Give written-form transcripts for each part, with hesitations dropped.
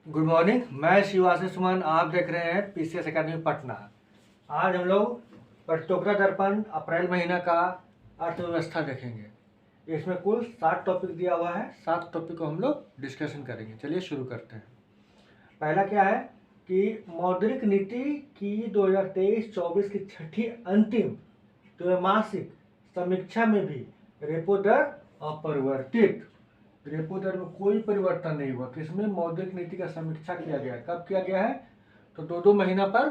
Good morning. मैं शिवाशी सुमन, आप देख रहे हैं पीसीएस एकेडमी पटना। आज हम लोग प्रतियोगिता दर्पण अप्रैल महीना का अर्थव्यवस्था देखेंगे। इसमें कुल 7 टॉपिक दिया हुआ है। 7 टॉपिक को हम लोग डिस्कशन करेंगे। चलिए शुरू करते हैं। पहला क्या है कि मौद्रिक नीति की 2023-24 की छठी अंतिम त्रैमासिक समीक्षा में भी रेपो दर अपरिवर्तित। रेपो दर में कोई परिवर्तन नहीं हुआ। किसमें? मौद्रिक नीति का समीक्षा किया गया। कब किया गया है? तो 2-2 महीना पर,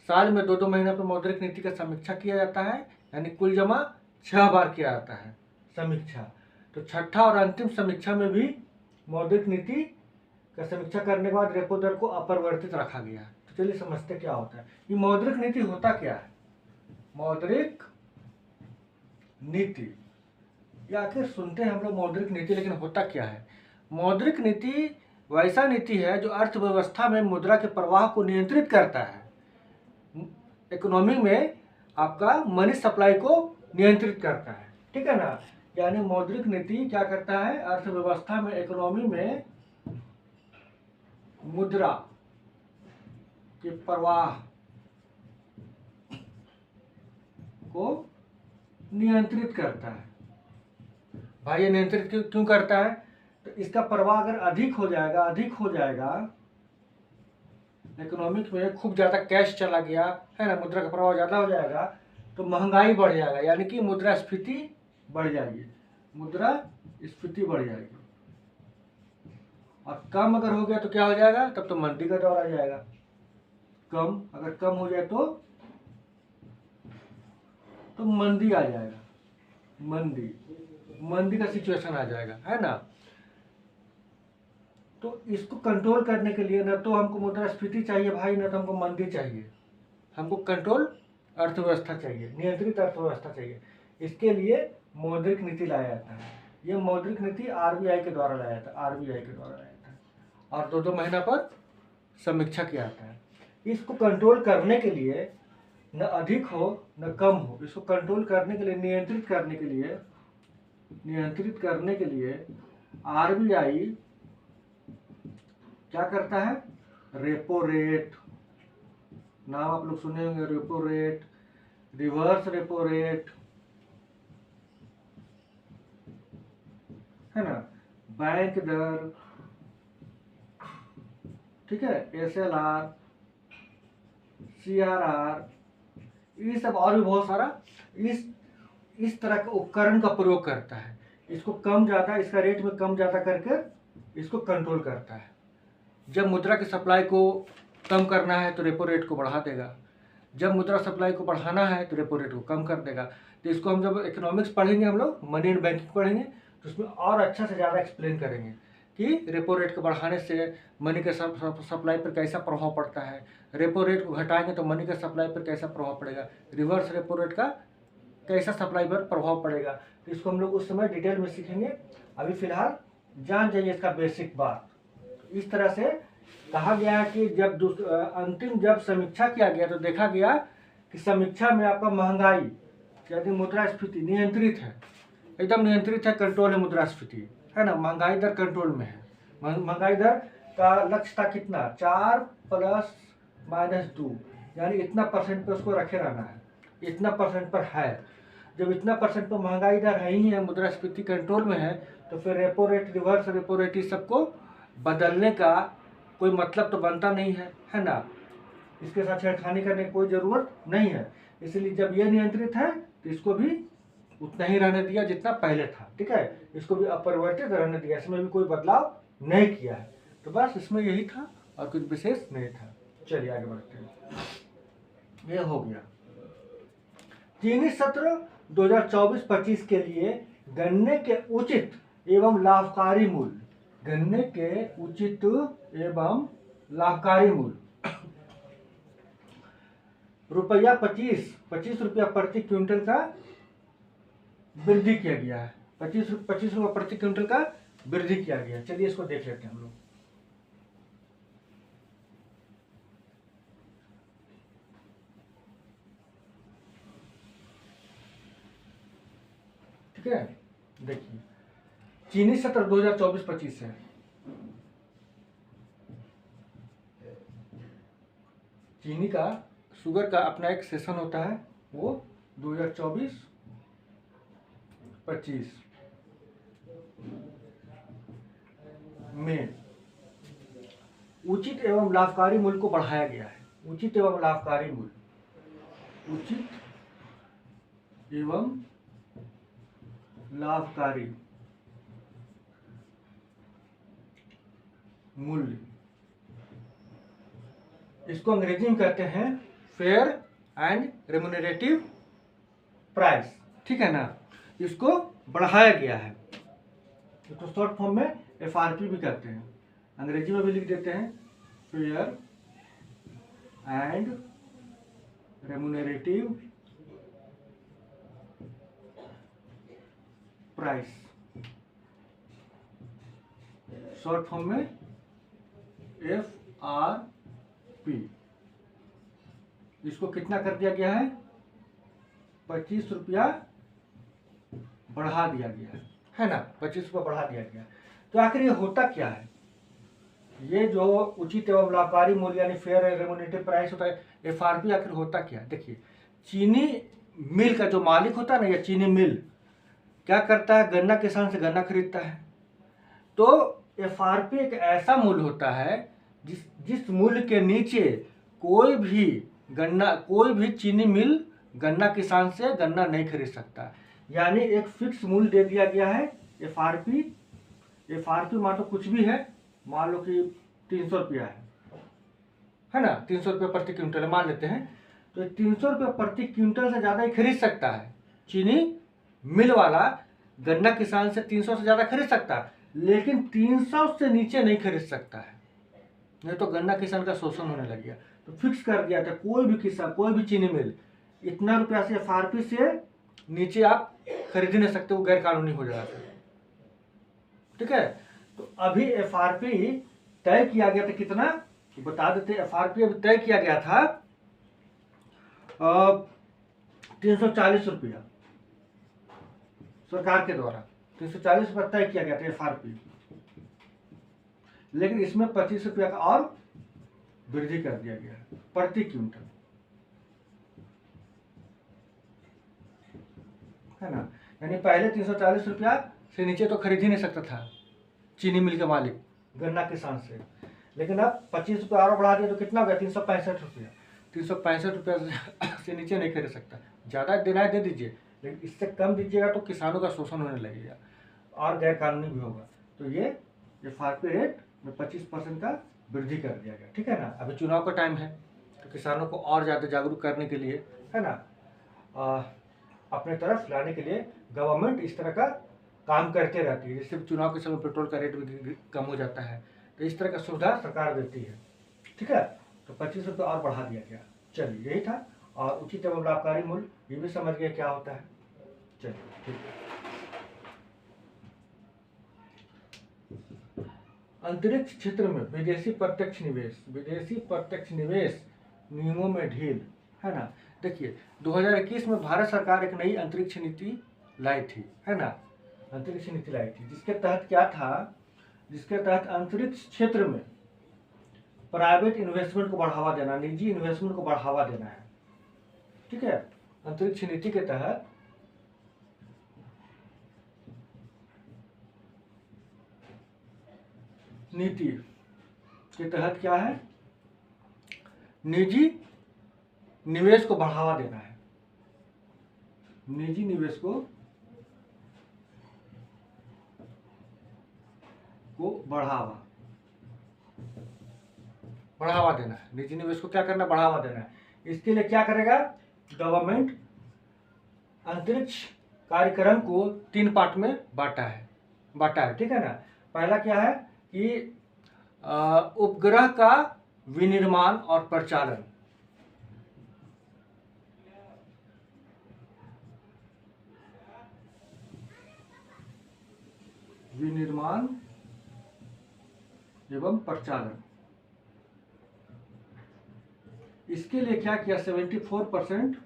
साल में 2-2 महीना पर मौद्रिक नीति का समीक्षा किया जाता है, यानी कुल जमा 6 बार किया जाता है समीक्षा। तो छठा और अंतिम समीक्षा में भी मौद्रिक नीति का समीक्षा करने के बाद रेपो दर को अपरिवर्तित रखा गया है। तो चलिए समझते क्या होता है। ये मौद्रिक नीति होता क्या है? मौद्रिक नीति या आखिर सुनते हैं हम लोग मौद्रिक नीति, लेकिन होता क्या है? मौद्रिक नीति वैसा नीति है जो अर्थव्यवस्था में मुद्रा के प्रवाह को नियंत्रित करता है। इकोनॉमी में आपका मनी सप्लाई को नियंत्रित करता है, ठीक है ना। यानी मौद्रिक नीति क्या करता है? अर्थव्यवस्था में, इकोनॉमी में मुद्रा के प्रवाह को नियंत्रित करता है। भाई ये नियंत्रित क्यों करता है? तो इसका प्रवाह अगर अधिक हो जाएगा इकोनॉमिक में खूब ज़्यादा कैश चला गया है ना, मुद्रा का प्रवाह ज़्यादा हो जाएगा तो महंगाई बढ़ जाएगा, यानी कि मुद्रास्फीति बढ़ जाएगी। मुद्रास्फीति बढ़ जाएगी। और कम अगर हो गया तो क्या हो जाएगा? तब तो मंदी का दौर आ जाएगा। अगर कम हो जाए तो मंदी आ जाएगा। मंदी का सिचुएशन आ जाएगा, है ना। तो इसको कंट्रोल करने के लिए न तो हमको मुद्रास्फीति चाहिए भाई, न तो हमको मंदी चाहिए। हमको कंट्रोल अर्थव्यवस्था चाहिए, नियंत्रित अर्थव्यवस्था चाहिए। इसके लिए मौद्रिक नीति लाया जाता है। ये मौद्रिक नीति आरबीआई के द्वारा लाया जाता है और 2-2 महीना पर समीक्षा किया जाता है। इसको कंट्रोल करने के लिए न अधिक हो न कम हो, इसको कंट्रोल करने के लिए, नियंत्रित करने के लिए आरबीआई क्या करता है? रेपो रेट, नाम आप लोग सुने होंगे, repo rate, reverse repo rate, है ना, बैंक दर, ठीक है, एसएलआर, सीआरआर, ये सब और भी बहुत सारा इस तरह के उपकरण का प्रयोग करता है। इसको कम ज़्यादा, इसका रेट में कम ज़्यादा करके इसको कंट्रोल करता है। जब मुद्रा की सप्लाई को कम करना है तो रेपो रेट को बढ़ा देगा, जब मुद्रा सप्लाई को बढ़ाना है तो रेपो रेट को कम कर देगा। तो इसको हम जब इकोनॉमिक्स पढ़ेंगे, हम लोग मनी एंड बैंकिंग पढ़ेंगे, तो उसमें और अच्छा से ज़्यादा एक्सप्लेन करेंगे कि रेपो रेट को बढ़ाने से मनी के सप्लाई पर कैसा प्रभाव पड़ता है, रेपो रेट को घटाएंगे तो मनी के सप्लाई पर कैसा प्रभाव पड़ेगा, रिवर्स रेपो रेट का कैसा सप्लाई पर प्रभाव पड़ेगा। तो इसको हम लोग उस समय डिटेल में सीखेंगे। अभी फिलहाल जान जाइए इसका बेसिक बात। इस तरह से कहा गया है कि जब समीक्षा किया गया तो देखा गया कि समीक्षा में आपका महंगाई यानी मुद्रास्फीति नियंत्रित है, एकदम नियंत्रित है, कंट्रोल है मुद्रास्फीति, है ना। महंगाई दर कंट्रोल में है। महंगाई दर का लक्ष्य था कितना? 4 ± 2, यानी इतना परसेंट पे उसको रखे रहना है, इतना परसेंट पर है। जब इतना परसेंट पर महंगाई दर है ही है, मुद्रास्फीति कंट्रोल में है, तो फिर repo rate, reverse repo rate, इस सबको बदलने का कोई मतलब तो बनता नहीं है ना। इसके साथ छेड़खानी करने की कोई ज़रूरत नहीं है। इसलिए जब ये नियंत्रित है तो इसको भी उतना ही रहने दिया जितना पहले था, ठीक है। इसको भी अपरिवर्तित रहने दिया, इसमें भी कोई बदलाव नहीं किया है। तो बस इसमें यही था और कुछ विशेष नहीं था। चलिए आगे बढ़ते हैं। ये हो गया चीनी सत्र 2024-25 के लिए गन्ने के उचित एवं लाभकारी मूल्य, गन्ने के उचित एवं लाभकारी मूल्य ₹25 प्रति क्विंटल का वृद्धि किया गया है। 25 रुपये प्रति क्विंटल का वृद्धि किया गया है। चलिए इसको देख लेते हैं हम लोग। ठीक है, देखिए चीनी सत्र 2024-25 है। चीनी का, शुगर का अपना एक सेशन होता है, वो 2024-25 में उचित एवं लाभकारी मूल्य को बढ़ाया गया है। उचित एवं लाभकारी मूल्य, उचित एवं लाभकारी मूल्य, इसको अंग्रेजी में कहते हैं फेयर एंड रेम्युनरेटिव प्राइस, ठीक है ना। इसको बढ़ाया गया है, तो शॉर्ट फॉर्म में FRP भी कहते हैं, अंग्रेजी में भी लिख देते हैं fair and remunerative price, short form में FRP। इसको कितना कर दिया गया है, 25 रुपया बढ़ा दिया गया है ना, 25 रुपया बढ़ा दिया गया। तो आखिर ये होता क्या है, ये जो उचित एवं लाभकारी मूल्य यानी फेयर एंड रेम्युनरेटिव प्राइस होता है, FRP, आखिर होता क्या है। देखिए, चीनी मिल का जो मालिक होता है ना, या चीनी मिल क्या करता है, गन्ना किसान से गन्ना खरीदता है। तो FRP एक ऐसा मूल्य होता है जिस मूल्य के नीचे कोई भी चीनी मिल गन्ना किसान से गन्ना नहीं खरीद सकता। यानी एक फिक्स मूल्य दे दिया गया है FRP मान लो कुछ भी है, मान लो कि 300 रुपया है ना, 300 रुपये प्रति क्विंटल मान लेते हैं। तो 300 रुपये प्रति क्विंटल से ज़्यादा ही खरीद सकता है चीनी मिल वाला, गन्ना किसान से 300 से ज़्यादा खरीद सकता है, लेकिन 300 से नीचे नहीं खरीद सकता है, नहीं तो गन्ना किसान का शोषण होने लग गया। तो फिक्स कर दिया था, कोई भी किसान, कोई भी चीनी मिल इतना रुपया से FRP से नीचे आप खरीद नहीं सकते, वो गैर कानूनी हो जाता है, ठीक है। तो अभी FRP तय किया गया था कितना, बता देते। FRP अभी तय किया गया था 340 रुपया, सरकार के द्वारा 340 रुपया तय किया गया था FRP, लेकिन इसमें 25 रुपया का और वृद्धि कर दिया गया प्रति क्विंटल, है ना। यानी पहले 340 रुपया से नीचे तो खरीद ही नहीं सकता था चीनी मिल के मालिक गन्ना किसान से, लेकिन अब 25 रुपया और बढ़ा दिया तो कितना हो गया, 365 रुपया। 365 रुपया से नीचे नहीं खरीद सकता। ज़्यादा देना है दे दीजिए, लेकिन इससे कम दीजिएगा तो किसानों का शोषण होने लगेगा और गैर कानूनी भी होगा। तो ये FRP रेट में 25% का वृद्धि कर दिया गया, ठीक है ना। अभी चुनाव का टाइम है, तो किसानों को और ज़्यादा जागरूक करने के लिए, है ना, अपने तरफ लाने के लिए गवर्नमेंट इस तरह का काम करते रहती है। जैसे चुनाव के समय पेट्रोल का रेट भी कम हो जाता है, तो इस तरह का सुविधा सरकार देती है, ठीक है। तो 25 रुपये और बढ़ा दिया गया। चलिए, यही था। और उचित एवं लाभकारी मूल्य, ये भी समझ गए क्या होता है। चलिए, ठीक है। अंतरिक्ष क्षेत्र में विदेशी प्रत्यक्ष निवेश नियमों में ढील, है ना। देखिए, 2021 में भारत सरकार एक नई अंतरिक्ष नीति लाई थी, है ना, अंतरिक्ष नीति लाई थी, जिसके तहत क्या था, जिसके तहत अंतरिक्ष क्षेत्र में प्राइवेट इन्वेस्टमेंट को बढ़ावा देना, निजी इन्वेस्टमेंट को बढ़ावा देना है, ठीक है। अंतरिक्ष नीति के तहत क्या है, निजी निवेश को बढ़ावा देना है, निजी निवेश को बढ़ावा देना है, निजी निवेश को क्या करना, बढ़ावा देना है। इसके लिए क्या करेगा गवर्नमेंट, अंतरिक्ष कार्यक्रम को 3 पार्ट में बांटा है, ठीक है ना। पहला क्या है कि उपग्रह का विनिर्माण और प्रचालन, एवं प्रचालन, इसके लिए क्या किया, 74%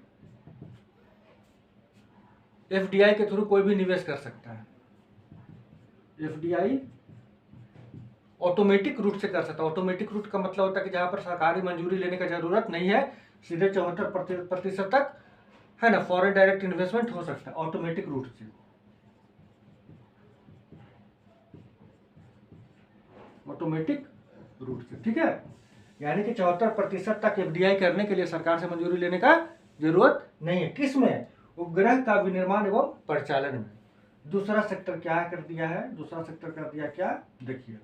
FDI के थ्रू कोई भी निवेश कर सकता है, FDI ऑटोमेटिक रूट से कर सकता है। ऑटोमेटिक रूट का मतलब होता है कि जहाँ पर सरकारी मंजूरी लेने का जरूरत नहीं है, सीधे 74% तक है ना फॉरेन डायरेक्ट इन्वेस्टमेंट हो सकता है ऑटोमेटिक रूट से। ऑटोमेटिक रूट से, ठीक है। यानी कि 74% तक एफडीआई करने के लिए सरकार से मंजूरी लेने का जरूरत नहीं है। किस में? उपग्रह का विनिर्माण एवं परिचालन में। दूसरा सेक्टर क्या कर दिया है? दूसरा सेक्टर कर दिया क्या, देखिए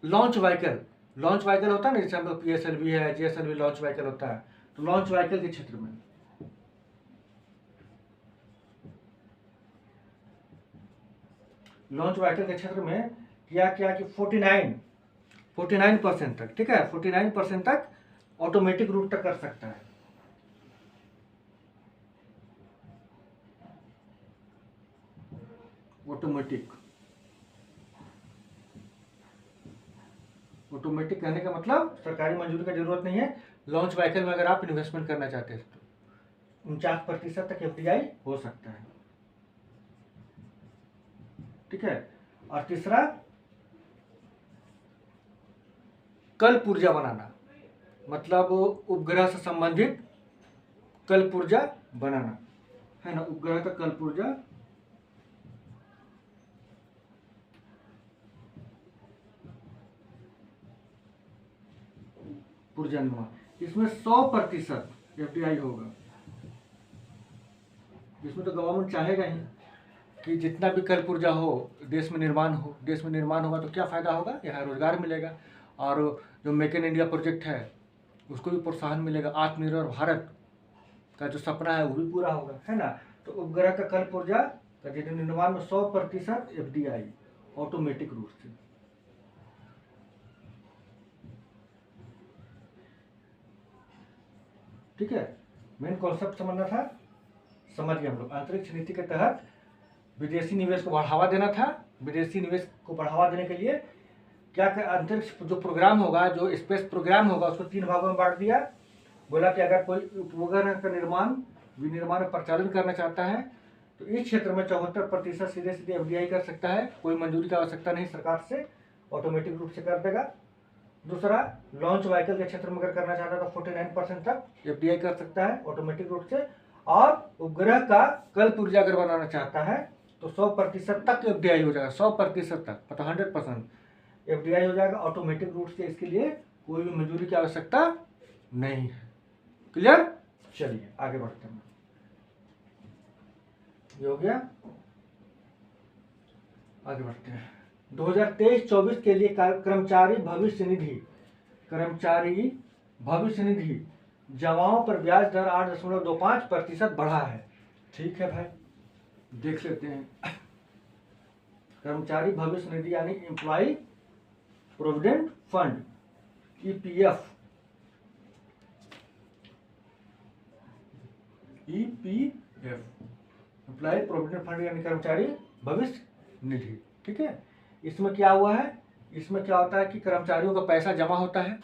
लॉन्च व्हीकल। लॉन्च व्हीकल होता है ना, जैसे हम लोग PSLV है, GSLV लॉन्च व्हीकल होता है, तो लॉन्च व्हीकल के क्षेत्र में लॉन्च व्हीकल के क्षेत्र में किया क्या कि 49% तक, ठीक है, 49% तक ऑटोमेटिक रूट तक कर सकता है। ऑटोमेटिक कहने का मतलब सरकारी मंजूरी का जरूरत नहीं है। लॉन्च व्हीकल में अगर आप इन्वेस्टमेंट करना चाहते हैं तो 49% तक एफडीआई हो सकता है, ठीक है। और तीसरा कल्प ऊर्जा बनाना, मतलब उपग्रह से संबंधित कल्प ऊर्जा बनाना, है ना, उपग्रह का कल्प ऊर्जा निर्माण, इसमें 100% एफडीआई होगा। इसमें तो गवर्नमेंट चाहेगा ही कि जितना भी कल्प ऊर्जा हो देश में निर्माण हो। देश में निर्माण होगा तो क्या फायदा होगा? यहाँ रोजगार मिलेगा, और जो मेक इन इंडिया प्रोजेक्ट है उसको भी प्रोत्साहन मिलेगा। आत्मनिर्भर भारत का जो सपना है वो भी पूरा होगा, है ना। तो उपग्रह का कल्प ऊर्जा का निर्माण में 100% एफडीआई ऑटोमेटिक रूप से, ठीक है। मेन कॉन्सेप्ट समझना था, समझ गए हम लोग। अंतरिक्ष नीति के तहत विदेशी निवेश को बढ़ावा देना था। विदेशी निवेश को बढ़ावा देने के लिए क्या अंतरिक्ष जो प्रोग्राम होगा, जो स्पेस प्रोग्राम होगा, उसको 3 भागों में बांट दिया। बोला कि अगर कोई उपग्रह का विनिर्माण परिचालन करना चाहता है तो इस क्षेत्र में 74% सीधे सीधे एफडीआई कर सकता है, कोई मंजूरी की आवश्यकता नहीं सरकार से, ऑटोमेटिक रूप से कर देगा। दूसरा, लॉन्च व्हीकल के क्षेत्र में अगर करना चाहता है तो 49% तक एफडीआई कर सकता है ऑटोमेटिक रूप से। और उपग्रह का कल्प ऊर्जा अगर बनाना चाहता है तो 100% तक एफडीआई हो जाएगा, 100% तक, मतलब 100% एफडीआई हो जाएगा ऑटोमेटिक रूप से। इसके लिए कोई भी मंजूरी की आवश्यकता नहीं है। क्लियर? चलिए आगे बढ़ते हैं। ये हो गया, आगे बढ़ते हैं। 2023-24 के लिए कर्मचारी भविष्य निधि जमाओं पर ब्याज दर 8.25% बढ़ा है। ठीक है भाई, देख लेते हैं। कर्मचारी भविष्य निधि यानी employee provident fund, EPF, employee provident fund यानी कर्मचारी भविष्य निधि, ठीक है। इसमें क्या हुआ है? इसमें क्या होता है कि कर्मचारियों का पैसा जमा होता है।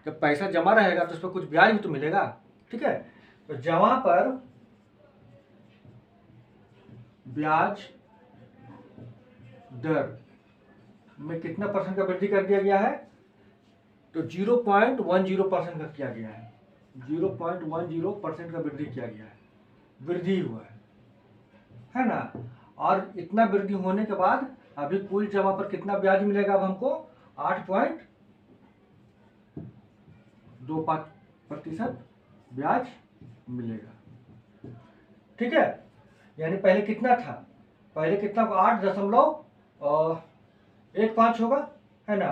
जब पैसा जमा रहेगा तो उस पर कुछ ब्याज भी तो मिलेगा, ठीक है। तो जमा पर ब्याज दर में कितना % का वृद्धि कर दिया गया है? तो 0.10% का किया गया है। 0.10% का वृद्धि किया गया है, वृद्धि हुआ है ना। और इतना वृद्धि होने के बाद अभी कुल जमा पर कितना ब्याज मिलेगा? अब हमको 8.25% ब्याज मिलेगा, ठीक है। यानी पहले कितना था? पहले कितना? 8.15 होगा, है ना।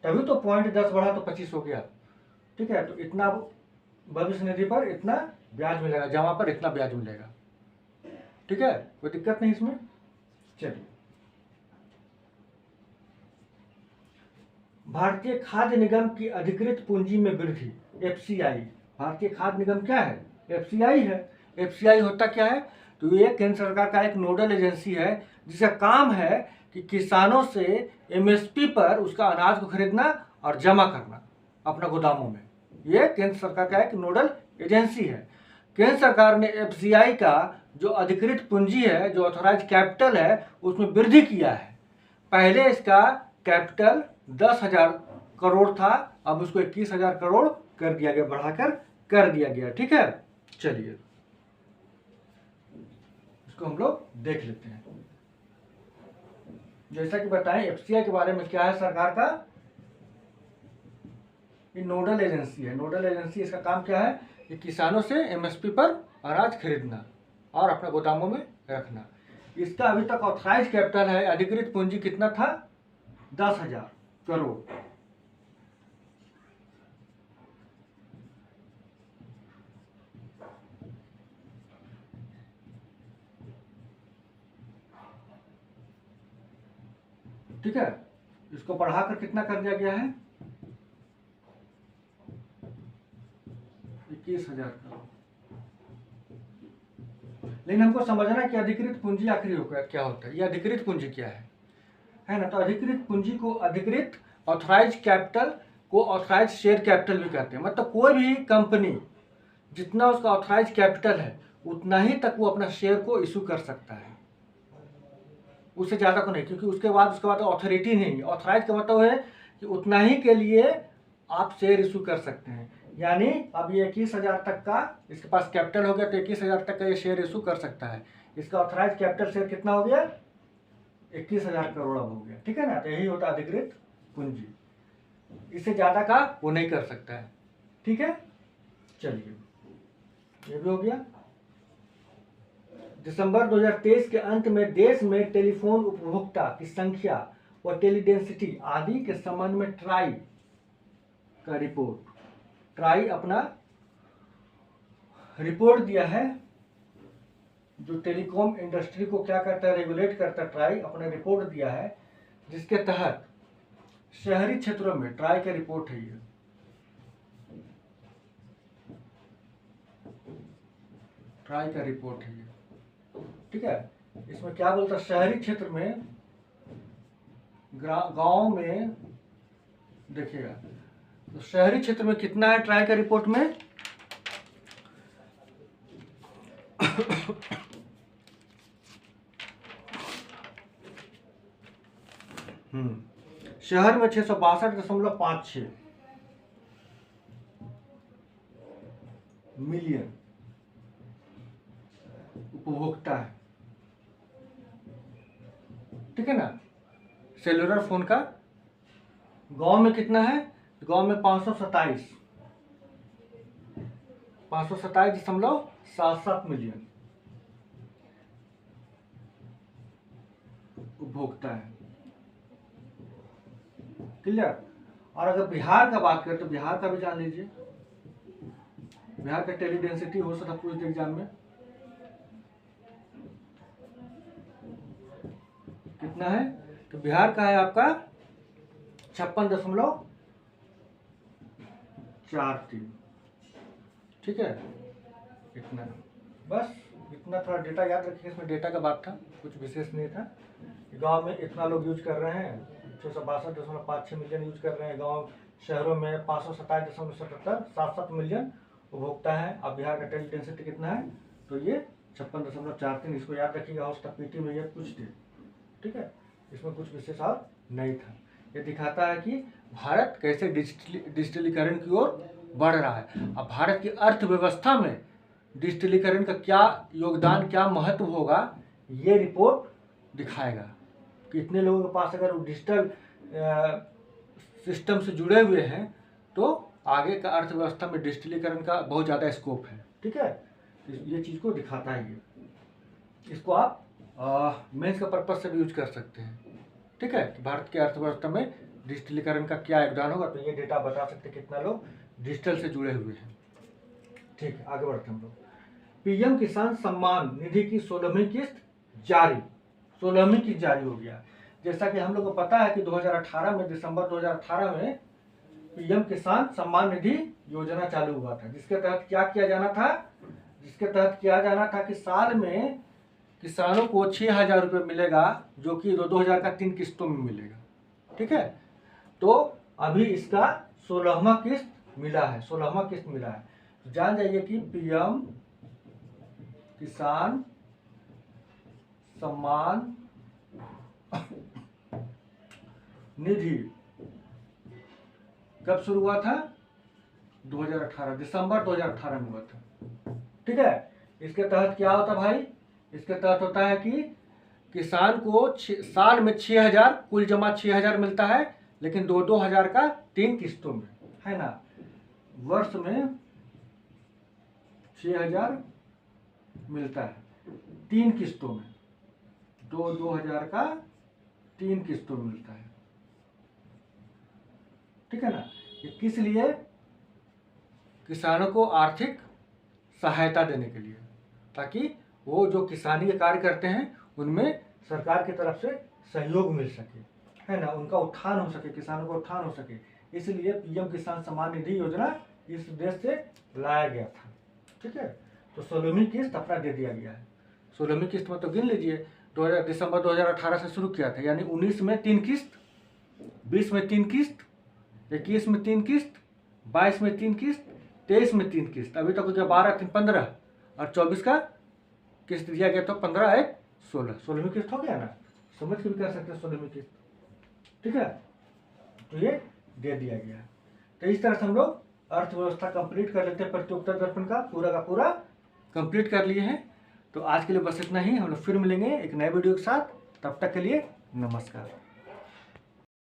तभी तो 0.10 बढ़ा तो 25 हो गया, ठीक है। तो इतना भविष्य निधि पर इतना ब्याज मिलेगा, जमा पर इतना ब्याज मिलेगा, ठीक है। कोई दिक्कत नहीं इसमें। चलिए, भारतीय खाद्य निगम की अधिकृत पूंजी में वृद्धि, FCI। भारतीय खाद्य निगम क्या है? FCI है। FCI होता क्या है? तो ये केंद्र सरकार का एक नोडल एजेंसी है जिसका काम है कि किसानों से MSP पर उसका अनाज को खरीदना और जमा करना अपना गोदामों में। ये केंद्र सरकार का एक नोडल एजेंसी है। केंद्र सरकार ने FCI का जो अधिकृत पूंजी है, जो ऑथोराइज कैपिटल है, उसमें वृद्धि किया है। पहले इसका कैपिटल 10,000 करोड़ था, अब उसको 21,000 करोड़ कर दिया गया, बढ़ाकर कर दिया गया। ठीक है, चलिए इसको हम लोग देख लेते हैं। जैसा कि बताएं एफसीआई के बारे में क्या है सरकार का, ये नोडल एजेंसी है। नोडल एजेंसी, इसका काम क्या है, ये किसानों से एमएसपी पर अनाज खरीदना और अपने गोदामों में रखना। इसका अभी तक ऑथराइज कैपिटल है, अधिकृत पूंजी कितना था, 10,000 करोड़। ठीक है, इसको बढ़ाकर कितना कर दिया गया है, 21,000 करोड़। लेकिन हमको समझना है कि अधिकृत पूंजी आखिर क्या होता है, ये अधिकृत पूंजी क्या है ना। तो अधिकृत पूंजी को अधिकृत ऑथराइज कैपिटल को ऑथराइज शेयर कैपिटल भी कहते हैं। मतलब कोई भी कंपनी जितना उसका ऑथराइज कैपिटल है उतना ही तक वो अपना शेयर को इशू कर सकता है, उससे ज़्यादा को नहीं, क्योंकि उसके बाद ऑथोरिटी नहीं। ऑथराइज का मतलब है कि उतना ही के लिए आप शेयर इशू कर सकते हैं। यानी अब ये 21,000 तक का इसके पास कैपिटल हो गया, तो 21,000 तक का ये शेयर इशू कर सकता है। इसका ऑथराइज कैपिटल शेयर कितना हो गया, 21,000 करोड़ अब हो गया। ठीक है ना, तो यही होता है अधिकृत पूंजी, इससे ज़्यादा का वो नहीं कर सकता है। ठीक है, चलिए ये भी हो गया। दिसंबर 2023 के अंत में देश में टेलीफोन उपभोक्ता की संख्या व टेलीडेंसिटी आदि के संबंध में ट्राई का रिपोर्ट, ट्राई अपना रिपोर्ट दिया है, जो टेलीकॉम इंडस्ट्री को क्या करता है, रेगुलेट करता है। ट्राई अपना रिपोर्ट दिया है जिसके तहत शहरी क्षेत्रों में, ट्राई का रिपोर्ट है ये, ट्राई का रिपोर्ट है ये। ठीक है, इसमें क्या बोलता है, शहरी क्षेत्र में, गांव में, देखिएगा तो शहरी क्षेत्र में कितना है ट्राई का रिपोर्ट में शहर में 662.56 मिलियन उपभोक्ता है। ठीक है ना, सेलुलर फोन का। गांव में कितना है, गांव में 527.77 मिलियन उपभोक्ता है। क्लियर। और अगर बिहार का बात करें तो बिहार का भी जान लीजिए, बिहार का टेली डेंसिटी हो सकता पूछ एग्जाम में कितना है, तो बिहार का है आपका 56.43। ठीक है, इतना, बस इतना। थोड़ा डेटा याद रखिए, इसमें डेटा का बात था, कुछ विशेष नहीं था। गांव में इतना लोग यूज कर रहे हैं, 662.56 मिलियन यूज कर रहे हैं गांव। शहरों में 527.77 मिलियन उपभोक्ता है। अब बिहार का टेली डेंसिटी कितना है, तो ये 56.43। इसको याद रखिएगा, हो सकता पीटी में ये पूछ दे। ठीक है, इसमें कुछ विशेष और नहीं था। ये दिखाता है कि भारत कैसे डिजिटलीकरण की ओर बढ़ रहा है। अब भारत की अर्थव्यवस्था में डिजिटलीकरण का क्या योगदान, क्या महत्व होगा, ये रिपोर्ट दिखाएगा। कितने लोगों के पास अगर वो डिजिटल सिस्टम से जुड़े हुए हैं तो आगे का अर्थव्यवस्था में डिजिटलीकरण का बहुत ज़्यादा स्कोप है। ठीक है, ये चीज़ को दिखाता है ये। इसको आप मेंस का पर्पज से भी यूज कर सकते हैं। ठीक है, कि भारत की अर्थव्यवस्था में डिजिटलीकरण का क्या योगदान होगा, तो ये डेटा बता सकते हैं कितना लोग डिजिटल से जुड़े हुए हैं। ठीक है, आगे बढ़ते हैं हम लोग। पीएम किसान सम्मान निधि की 16वीं किस्त जारी, 16वीं किस्त जारी हो गया। जैसा कि हम लोग को पता है कि 2018 में, दिसंबर 2018 में पीएम किसान सम्मान निधि योजना चालू हुआ था, जिसके तहत क्या किया जाना था, कि साल में किसानों को 6,000 रुपये मिलेगा, जो कि 2,000 का 3 किस्तों में मिलेगा। ठीक है, तो अभी इसका 16वां किस्त मिला है, 16वां किस्त मिला है। तो जान जाइए कि पीएम किसान सम्मान निधि कब शुरू हुआ था? 2018, दिसंबर 2018 में हुआ था। ठीक है, इसके तहत क्या होता भाई? इसके तहत होता है कि किसान को साल में 6,000 कुल जमा 6,000 मिलता है, लेकिन 2-2 हजार का 3 किस्तों में, है ना। वर्ष में 6,000 मिलता है 3 किस्तों में, 2-2 हजार का 3 किस्तों में मिलता है। ठीक है ना। ये किस लिए? किसानों को आर्थिक सहायता देने के लिए, ताकि वो जो किसानी के कार्य करते हैं उनमें सरकार की तरफ से सहयोग मिल सके, है ना, उनका उत्थान हो सके, किसानों का उत्थान हो सके। इसलिए पीएम किसान सम्मान निधि योजना इस उद्देश्य से लाया गया था। ठीक है, तो 16वीं किस्त अपना दे दिया गया है। 16वीं किस्त में तो गिन लीजिए, दिसंबर 2018 से शुरू किया था, यानी 19 में 3 किस्त, 20 में 3 किस्त, 21 में 3 किस्त, 22 में 3 किस्त, 23 में 3 किस्त, अभी तक हो गया 12, 3, 15 और 24 का किस्त दिया गया, तो 15, 1, 16, 16वीं किस्त हो गया ना। समझ के भी कर सकते हैं 16वीं किस्त। ठीक है, तो ये दे दिया गया। तो इस तरह से हम लोग अर्थव्यवस्था कंप्लीट कर लेते हैं। प्रत्युत्तर दर्पण का पूरा कंप्लीट कर लिए हैं। तो आज के लिए बस इतना ही, हम लोग फिर मिलेंगे एक नए वीडियो के साथ। तब तक के लिए नमस्कार।